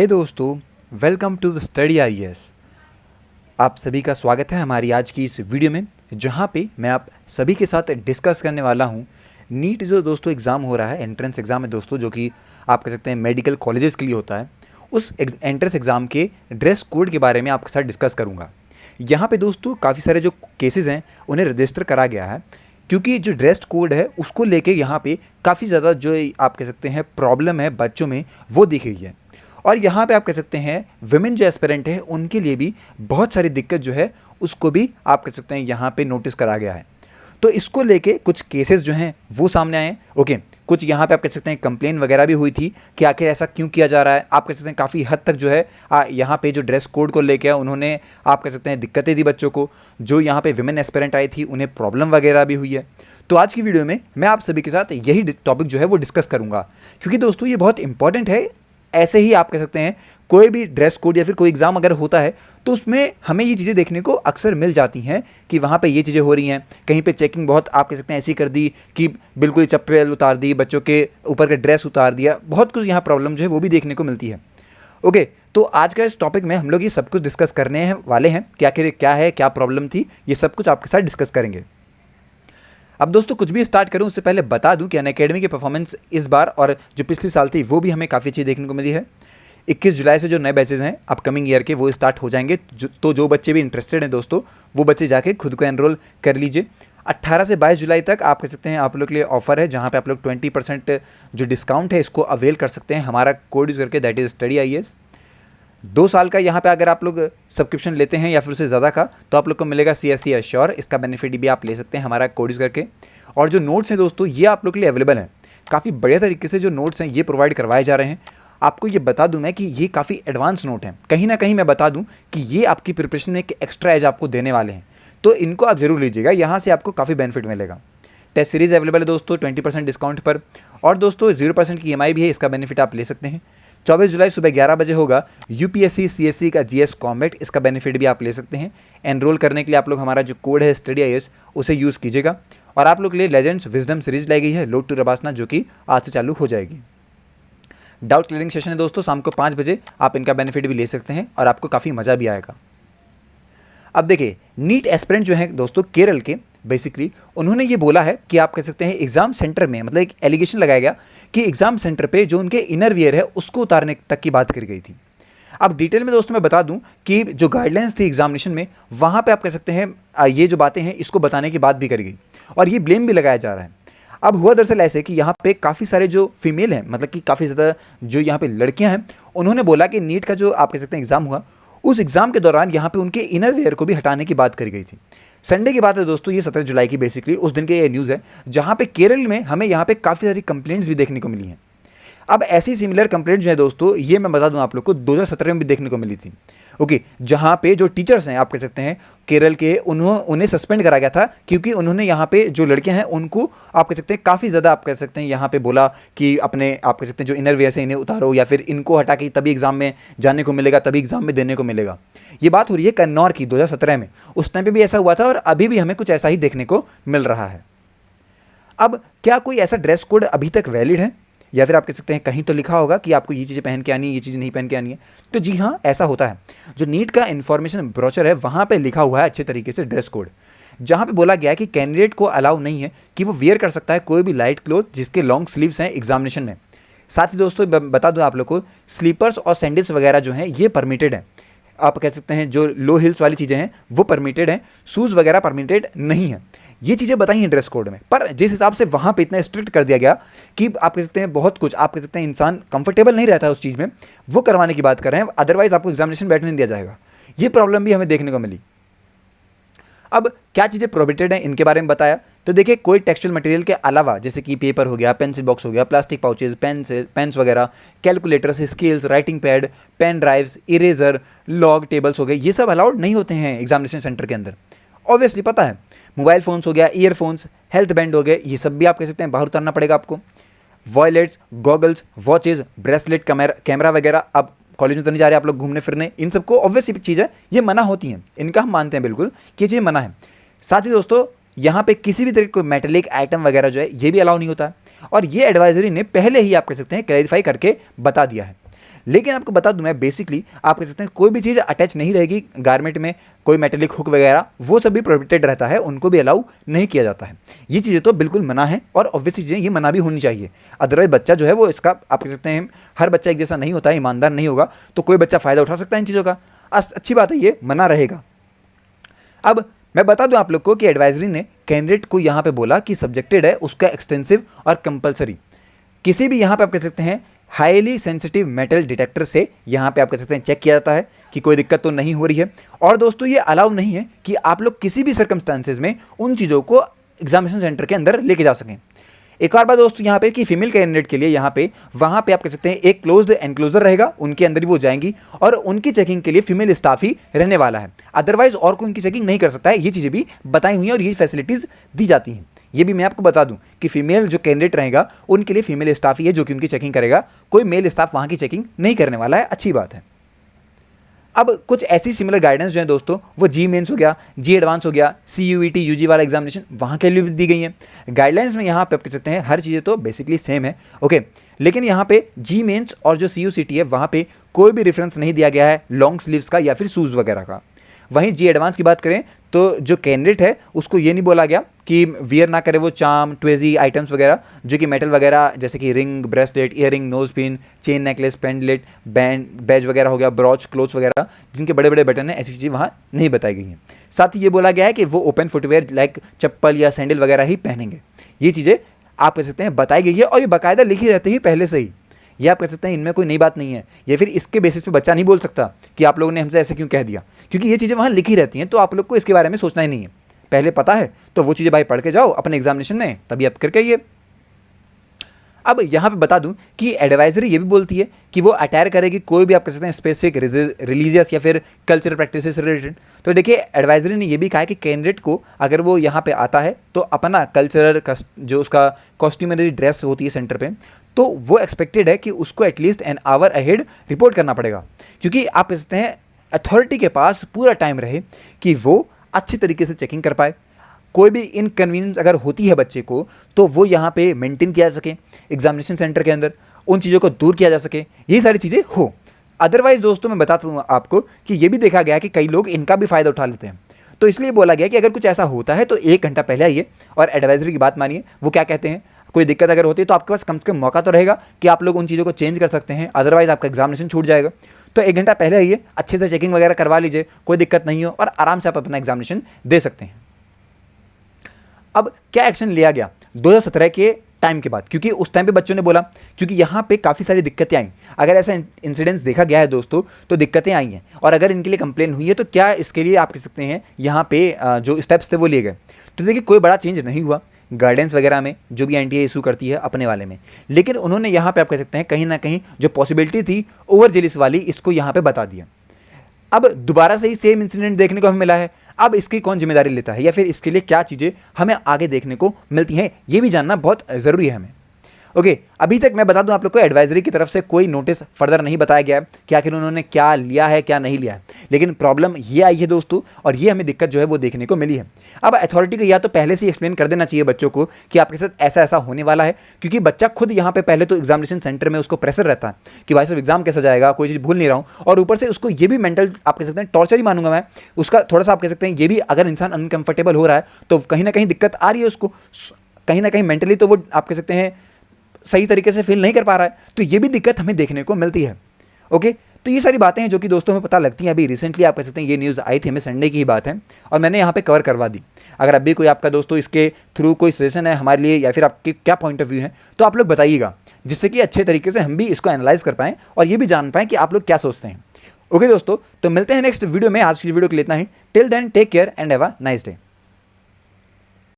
हे दोस्तों, welcome to study IAS. आप सभी का स्वागत है हमारी आज की इस वीडियो में, जहां पे मैं आप सभी के साथ डिस्कस करने वाला हूं नीट जो दोस्तों एग्ज़ाम हो रहा है, एंट्रेंस एग्ज़ाम है दोस्तों, जो कि आप कह सकते हैं मेडिकल कॉलेजेस के लिए होता है। उस एंट्रेंस एग्ज़ाम के ड्रेस कोड के बारे में आपके साथ डिस्कस करूँगा। यहाँ पे दोस्तों काफ़ी सारे जो केसेस हैं उन्हें रजिस्टर करा गया है, क्योंकि जो ड्रेस कोड है उसको लेके यहाँ पे काफ़ी ज़्यादा जो आप कह सकते हैं प्रॉब्लम है बच्चों में, वो दिखी है। और यहाँ पे आप कह सकते हैं विमेन जो एस्पिरेंट है उनके लिए भी बहुत सारी दिक्कत जो है उसको भी आप कह सकते हैं यहाँ पे नोटिस करा गया है। तो इसको लेके कुछ केसेस जो हैं वो सामने आए। ओके, कुछ यहाँ पे आप कह सकते हैं कंप्लेन वगैरह भी हुई थी कि आखिर ऐसा क्यों किया जा रहा है। आप कह सकते हैं काफ़ी हद तक जो है यहाँ पे जो ड्रेस कोड को लेके उन्होंने आप कह सकते हैं दिक्कतें दी बच्चों को। जो यहाँ पे विमेन एस्पिरेंट आई थी उन्हें प्रॉब्लम वगैरह भी हुई है। तो आज की वीडियो में मैं आप सभी के साथ यही टॉपिक जो है वो डिस्कस करूँगा, क्योंकि दोस्तों ये बहुत इंपॉर्टेंट है। ऐसे ही आप कह सकते हैं कोई भी ड्रेस कोड या फिर कोई एग्ज़ाम अगर होता है तो उसमें हमें ये चीज़ें देखने को अक्सर मिल जाती हैं कि वहाँ पे ये चीज़ें हो रही हैं। कहीं पे चेकिंग बहुत आप कह सकते हैं ऐसी कर दी कि बिल्कुल ही चप्पल उतार दी, बच्चों के ऊपर का ड्रेस उतार दिया, बहुत कुछ यहाँ प्रॉब्लम जो है वो भी देखने को मिलती है। ओके, तो आज का इस टॉपिक में हम लोग ये सब कुछ डिस्कस करने हैं वाले हैं कि आखिर क्या है, क्या प्रॉब्लम थी, ये सब कुछ आपके साथ डिस्कस करेंगे। अब दोस्तों कुछ भी स्टार्ट करूं उससे पहले बता दूं कि अनअकैडमी की परफॉर्मेंस इस बार और जो पिछली साल थी वो भी हमें काफ़ी अच्छी देखने को मिली है। 21 जुलाई से जो नए बैचेज हैं अपकमिंग ईयर के वो स्टार्ट हो जाएंगे। तो जो बच्चे भी इंटरेस्टेड हैं दोस्तों वो बच्चे जाके खुद को एनरोल कर लीजिए। 18 से 22 जुलाई तक आप कह सकते हैं आप लोग के लिए ऑफर है, जहाँ पे आप लोग 20% जो डिस्काउंट है इसको अवेल कर सकते हैं हमारा कोड यूज़ करके, दैट इज़ स्टडी आईएएस। 2 साल का यहाँ पे अगर आप लोग सब्सक्रिप्शन लेते हैं या फिर उससे ज़्यादा का तो आप लोग को मिलेगा CSE एश्योर। इसका बेनिफिट भी आप ले सकते हैं हमारा कोड यूज़ करके। और जो नोट्स हैं दोस्तों ये आप लोग के लिए अवेलेबल हैं। काफ़ी बढ़िया तरीके से जो नोट्स हैं ये प्रोवाइड करवाए जा रहे हैं। आपको ये बता दूं मैं कि ये काफ़ी एडवांस नोट हैं। कहीं ना कहीं मैं बता दूं कि ये आपकी प्रिपरेशन में एक एक्स्ट्रा एज आपको देने वाले हैं, तो इनको आप जरूर लीजिएगा, यहाँ से आपको काफ़ी बेनिफिट मिलेगा। टेस्ट सीरीज़ अवेलेबल है दोस्तों 20% डिस्काउंट पर, और दोस्तों 0% की EMI भी है, इसका बेनिफिट आप ले सकते हैं। 24 जुलाई सुबह 11 बजे होगा UPSC CSE का GS कॉम्बैट, इसका बेनिफिट भी आप ले सकते हैं। एनरोल करने के लिए आप लोग हमारा जो कोड है स्टडी आईएएस उसे यूज़ कीजिएगा। और आप लोग के लिए लेजेंड्स विजडम सीरीज लाई गई है लोड टू रबासना, जो कि आज से चालू हो जाएगी। डाउट क्लियरिंग सेशन है दोस्तों शाम को 5 बजे, आप इनका बेनिफिट भी ले सकते हैं और आपको काफ़ी मज़ा भी आएगा। अब देखिए नीट एस्पिरेंट जो है दोस्तों केरल के, बेसिकली उन्होंने ये बोला है कि आप कह सकते हैं एग्जाम सेंटर में, मतलब एक एलिगेशन लगाया गया कि एग्जाम सेंटर पे जो उनके इनर वियर है उसको उतारने तक की बात करी गई थी। अब डिटेल में दोस्तों मैं बता दूं कि जो गाइडलाइंस थी एग्जामिनेशन में वहाँ पे आप कह सकते हैं ये जो बातें हैं इसको बताने की बात भी करी गई और ये ब्लेम भी लगाया जा रहा है। अब हुआ दरअसल ऐसे कि यहाँ पे काफ़ी सारे जो फीमेल हैं, मतलब कि काफ़ी ज़्यादा जो यहाँ पे लड़कियाँ हैं, उन्होंने बोला कि नीट का जो आप कह सकते हैं एग्ज़ाम हुआ उस एग्ज़ाम के दौरान यहाँ पे उनके इनर वेयर को भी हटाने की बात करी गई थी। संडे की बात है दोस्तों, ये 17 जुलाई की बेसिकली उस दिन की ये न्यूज़ है, जहाँ पे केरल में हमें यहाँ पे काफ़ी सारी कंप्लेंट्स भी देखने को मिली हैं। अब ऐसी सिमिलर कंप्लेंट जो है दोस्तों ये मैं बता दूं आप लोग को 2017 में भी देखने को मिली थी। ओके, जहाँ पे जो टीचर्स हैं आप कह सकते हैं केरल के, उन्हें सस्पेंड करा गया था क्योंकि उन्होंने यहाँ पे जो लड़कियां हैं उनको आप कह सकते हैं काफ़ी ज़्यादा आप कह सकते हैं यहाँ पे बोला कि अपने आप कह सकते हैं जो इनर वेयर से इन्हें उतारो या फिर इनको हटा के तभी एग्जाम में जाने को मिलेगा, तभी एग्जाम में देने को मिलेगा। ये बात हो रही है कन्नौर की 2017 में, उस टाइम पर भी ऐसा हुआ था और अभी भी हमें कुछ ऐसा ही देखने को मिल रहा है। अब क्या कोई ऐसा ड्रेस कोड अभी तक वैलिड है, या फिर आप कह सकते हैं कहीं तो लिखा होगा कि आपको ये चीज़ें पहन के आनी है, ये चीज़ें नहीं पहन के आनी है? तो जी हाँ, ऐसा होता है। जो नीट का इन्फॉर्मेशन ब्रोचर है वहाँ पे लिखा हुआ है अच्छे तरीके से ड्रेस कोड, जहाँ पे बोला गया है कि कैंडिडेट को अलाउ नहीं है कि वो वेयर कर सकता है कोई भी लाइट क्लोथ जिसके लॉन्ग स्लीव्स हैं एग्जामिनेशन में। साथ ही दोस्तों बता दूँ आप लोग को, स्लीपर्स और सैंडल्स वगैरह जो हैं ये परमिटेड है। आप कह सकते हैं जो लो हिल्स वाली चीज़ें हैं वो परमिटेड हैं, शूज़ वगैरह परमिटेड नहीं है। ये चीज़ें बताई हैं ड्रेस कोड में, पर जिस हिसाब से वहाँ पे इतना स्ट्रिक्ट कर दिया गया कि आप कह सकते हैं बहुत कुछ आप कह सकते हैं इंसान कंफर्टेबल नहीं रहता है उस चीज़ में, वो करवाने की बात कर रहे हैं। अदरवाइज आपको एग्जामिनेशन बैठने नहीं दिया जाएगा। ये प्रॉब्लम भी हमें देखने को मिली। अब क्या चीज़ें प्रोहिबिटेड हैं इनके बारे में बताया, तो देखिए कोई टेक्सचुअल मटेरियल के अलावा जैसे कि पेपर हो गया, पेंसिल बॉक्स हो गया, प्लास्टिक पाउचेज, पेन्स वगैरह, calculators, scales, writing pad, pen drives, eraser, log tables हो गए, ये सब अलाउड नहीं होते हैं एग्जामिनेशन सेंटर के अंदर। ऑब्वियसली पता है, मोबाइल फ़ोन्स हो गया, ईयरफोन्स, हेल्थ बैंड हो गए, ये सब भी आप कह सकते हैं बाहर उतारना पड़ेगा आपको। Violates, goggles, watches, bracelet, camera वगैरह, अब कॉलेज में तो नहीं जा रहे आप लोग घूमने फिरने, इन सबको ऑब्वियस चीज़ है ये मना होती हैं, इनका हम मानते हैं बिल्कुल कि ये चीज़ मना है। साथ ही दोस्तों यहाँ पे किसी भी तरह कोई मेटेलिक आइटम वगैरह जो है ये भी अलाउ नहीं होता है, और ये एडवाइजरी ने पहले ही आप कह सकते हैं क्लैरिफाई करके बता दिया है। लेकिन आपको बता दूं मैं बेसिकली आप कह सकते हैं कोई भी चीज़ अटैच नहीं रहेगी गारमेंट में, कोई मेटेलिक हुक वगैरह वो सब भी प्रोहिबिटेड रहता है, उनको भी अलाउ नहीं किया जाता है। ये चीज़ें तो बिल्कुल मना है और ऑब्वियस चीज़ें ये मना भी होनी चाहिए, अदरवाइज बच्चा जो है वो इसका आप कह सकते हैं हर बच्चा एक जैसा नहीं होता है, ईमानदार नहीं होगा, तो कोई बच्चा फ़ायदा उठा सकता है इन चीज़ों का। अच्छी बात है, ये मना रहेगा। अब मैं बता दूं आप लोग को कि एडवाइजरी ने कैंडिडेट को यहाँ पे बोला कि सब्जेक्टेड है उसका एक्सटेंसिव और कंपलसरी किसी भी यहाँ पे आप कह सकते हैं हाईली सेंसिटिव मेटल डिटेक्टर से यहाँ पे आप कह सकते हैं चेक किया जाता है कि कोई दिक्कत तो नहीं हो रही है। और दोस्तों ये अलाउ नहीं है कि आप लोग किसी भी सर्कमस्टांसेस में उन चीज़ों को एग्जामिनेशन सेंटर के अंदर लेके जा सकें। एक और बात दोस्तों यहाँ पे कि फीमेल कैंडिडेट के लिए यहाँ पे वहाँ पे आप कह सकते हैं एक क्लोज्ड एनक्लोजर रहेगा, उनके अंदर ही वो जाएंगी और उनकी चेकिंग के लिए फीमेल स्टाफ ही रहने वाला है, अदरवाइज और कोई उनकी चेकिंग नहीं कर सकता है। ये चीज़ें भी बताई हुई हैं और ये फैसिलिटीज़ दी जाती हैं। ये भी मैं आपको बता दूं कि फीमेल जो कैंडिडेट रहेगा उनके लिए फीमेल स्टाफ ही है जो कि उनकी चेकिंग करेगा, कोई मेल स्टाफ वहाँ की चेकिंग नहीं करने वाला है। अच्छी बात है। अब कुछ ऐसी सिमिलर गाइडेंस जो है दोस्तों वो जी मेंस हो गया, जी एडवांस हो गया, CUET UG वाला एग्जामिनेशन वहाँ के लिए भी दी गई हैं गाइडलाइंस में। यहाँ पे आप कह सकते हैं हर चीज़ें तो बेसिकली सेम है, ओके, लेकिन यहाँ पे जी मेंस और जो CUCT है वहाँ पे कोई भी रेफरेंस नहीं दिया गया है लॉन्ग स्लीव्स का या फिर शूज़ वगैरह का। वहीं जी एडवांस की बात करें तो जो कैंडिडेट है उसको ये नहीं बोला गया कि वियर ना करे वो चार्म ट्वेजी आइटम्स वगैरह जो कि मेटल वगैरह जैसे कि ring, bracelet, earring, nose pin, chain necklace, pendant, band, badge वगैरह हो गया, ब्रॉच, क्लोथ्स वगैरह जिनके बड़े बड़े बटन हैं, ऐसी चीज़ें वहाँ नहीं बताई गई हैं। साथ ही ये बोला गया है कि वो ओपन फुटवेयर लाइक चप्पल या सैंडल वगैरह ही पहनेंगे। ये चीज़ें आप कह सकते हैं बताई गई है और ये बाकायदा लिखी रहती है पहले से ही। ये आप कह सकते हैं इनमें कोई नई बात नहीं है, या फिर इसके बेसिस पे बच्चा नहीं बोल सकता कि आप लोगों ने हमसे ऐसे क्यों कह दिया, क्योंकि ये चीज़ें वहाँ लिखी रहती हैं, तो आप लोग को इसके बारे में सोचना ही नहीं है। पहले पता है तो वो चीज़ें भाई पढ़ के जाओ अपने एग्जामिनेशन में, तभी आप करके आइए। अब यहाँ पे बता दूं कि एडवाइजरी ये भी बोलती है कि वो अटायर करेगी कोई भी आप कह सकते हैं स्पेसिफिक रिलीजियस या फिर कल्चरल प्रैक्टिस से रिलेटेड। तो देखिए एडवाइजरी ने ये भी कहा है कि कैंडिडेट को अगर वो यहाँ पे आता है तो अपना कल्चरल जो उसका कॉस्ट्यूमरी ड्रेस होती है सेंटर पे, तो वो एक्सपेक्टेड है कि उसको at least an hour ahead report करना पड़ेगा, क्योंकि आप कह सकते हैं अथॉरिटी के पास पूरा टाइम रहे कि वो अच्छी तरीके से चेकिंग कर पाए। कोई भी इनकन्वीनियंस अगर होती है बच्चे को तो वो यहाँ पे मेंटेन किया जा सके एग्जामिनेशन सेंटर के अंदर, उन चीज़ों को दूर किया जा सके, ये सारी चीज़ें हो। अदरवाइज दोस्तों मैं बताता हूँ आपको कि ये भी देखा गया है कि कई लोग इनका भी फ़ायदा उठा लेते हैं, तो इसलिए बोला गया कि अगर कुछ ऐसा होता है तो 1 घंटा पहले आइए और एडवाइजरी की बात मानिए। वो क्या कहते हैं, कोई दिक्कत अगर होती है तो आपके पास कम से कम मौका तो रहेगा कि आप लोग उन चीज़ों को चेंज कर सकते हैं, अदरवाइज आपका एग्जामिनेशन छूट जाएगा। तो 1 घंटा पहले आइए, अच्छे से चेकिंग वगैरह करवा लीजिए, कोई दिक्कत नहीं हो और आराम से आप अपना एग्जामिनेशन दे सकते हैं। अब क्या एक्शन लिया गया 2017 के टाइम के बाद, क्योंकि उस टाइम पे बच्चों ने बोला, क्योंकि यहाँ पे काफ़ी सारी दिक्कतें आई। अगर ऐसा इंसिडेंट्स देखा गया है दोस्तों तो दिक्कतें आई हैं, और अगर इनके लिए कंप्लेन हुई है तो क्या इसके लिए आप कह सकते हैं यहाँ पे जो स्टेप्स थे वो लिए गए। तो देखिए कोई बड़ा चेंज नहीं हुआ गाइडेंस वगैरह में जो भी NTA इशू करती है अपने वाले में, लेकिन उन्होंने यहाँ पे आप कह सकते हैं कहीं ना कहीं जो पॉसिबिलिटी थी ओवर जेलिस वाली, इसको यहाँ पे बता दिया। अब दोबारा से ही सेम इंसिडेंट देखने को हमें मिला है, अब इसकी कौन जिम्मेदारी लेता है या फिर इसके लिए क्या चीज़ें हमें आगे देखने को मिलती हैं, ये भी जानना बहुत ज़रूरी है हमें। ओके, अभी तक मैं बता दूं आप लोग को एडवाइजरी की तरफ से कोई नोटिस फर्दर नहीं बताया गया है कि आखिर उन्होंने क्या लिया है क्या नहीं लिया है, लेकिन प्रॉब्लम ये आई है दोस्तों, और ये हमें दिक्कत जो है वो देखने को मिली है। अब अथॉरिटी को या तो पहले से एक्सप्लेन कर देना चाहिए बच्चों को कि आपके साथ ऐसा ऐसा होने वाला है, क्योंकि बच्चा खुद यहाँ पे पहले तो एग्जामिनेशन सेंटर में उसको प्रेशर रहता है कि भाई साहब एग्जाम कैसा जाएगा, कोई चीज़ भूल नहीं रहा हूँ, और ऊपर से उसको ये भी मेंटल आप कह सकते हैं टॉर्चर ही मानूंगा मैं उसका, थोड़ा सा आप कह सकते हैं ये भी, अगर इंसान अनकंफर्टेबल हो रहा है तो कहीं ना कहीं दिक्कत आ रही है उसको, कहीं ना कहीं मेंटली तो वो आप कह सकते हैं सही तरीके से फील नहीं कर पा रहा है, तो ये भी दिक्कत हमें देखने को मिलती है। ओके, तो ये सारी बातें हैं जो कि दोस्तों हमें पता लगती हैं। अभी रिसेंटली आप कह सकते हैं ये न्यूज़ आई थी, हमें संडे की ही बात है, और मैंने यहाँ पे कवर करवा दी। अगर अभी कोई आपका दोस्तों इसके थ्रू कोई सजेशन है हमारे लिए या फिर आपके क्या पॉइंट ऑफ व्यू है तो आप लोग बताइएगा, जिससे कि अच्छे तरीके से हम भी इसको एनालाइज कर पाएँ और ये भी जान पाएँ कि आप लोग क्या सोचते हैं। ओके दोस्तों, तो मिलते हैं नेक्स्ट वीडियो में। आज की वीडियो के लिए इतना ही। Till then take care and have a nice day.